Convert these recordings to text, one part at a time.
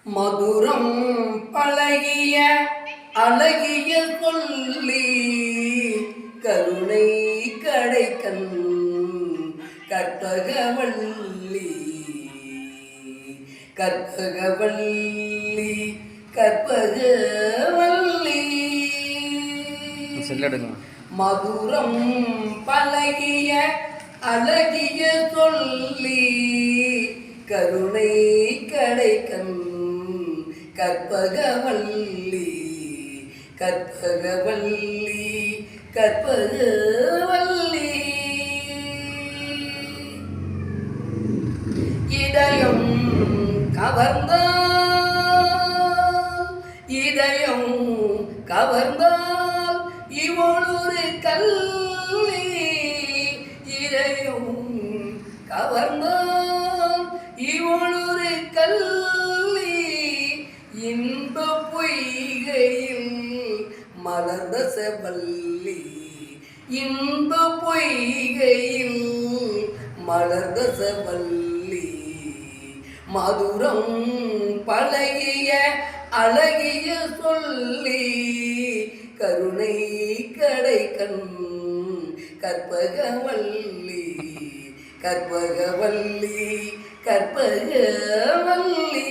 மதுரம் பழகிய அழகிய சொல்லி கருணை கடைக்கண் கற்பகவல்லி கற்பகவல்லி கற்பகவல்லி மதுரம் பழகிய அழகிய சொல்லி கருணை கடைக்கண் கற்பகவல்லி கற்பகவல்லி கற்பகவல்லி இதயம் கவர்ந்தால் இவளொரு கல்லி இதயம் கவர்ந்தால் இவளொரு கல்லி இன்ப பொய்கையில் மலர்ந்த செவல்லி இன்ப பொய்கையில் மலர்ந்த செவல்லி மதுரம் பழகிய அழகிய சொல்லி கருணை கடைக்கண் கற்பகவல்லி கற்பகவல்லி கற்பகவல்லி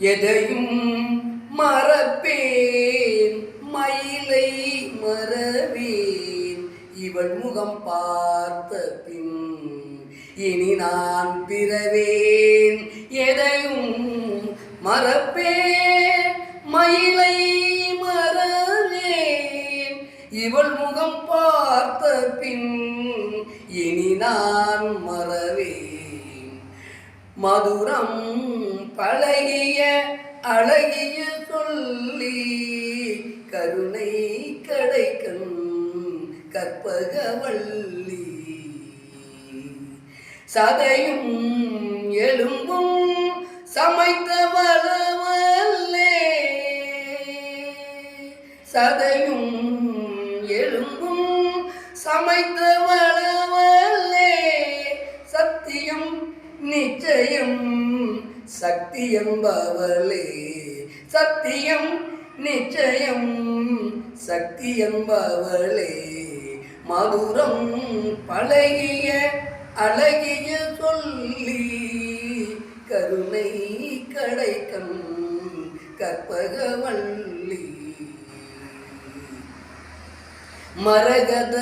எதையும் மறப்பேன் மயிலை மறவேன் இவள் முகம் பார்த்த பின் இனி நான் பிறவேன் எதையும் மறப்பேன் மயிலை மறவேன் இவள் முகம் பார்த்த பின் இனி நான் மறவேன் மதுரம் பழகிய அழகிய சொல்லி கருணை கடைக்கண் கற்பகவல்லி சதையும் எலும்பும் சமைத்த வளவல்லே சதையும் எலும்பும் சமைத்த வளவல்லே சத்தியம் நிச்சயம் சக்தியம்பவளே சத்தியம் நிச்சயம் சக்தியம்பவளே மதுரம் பழகிய அழகிய சொல்லி கருணை கடைக்கண் கற்பகவல்லி மரகத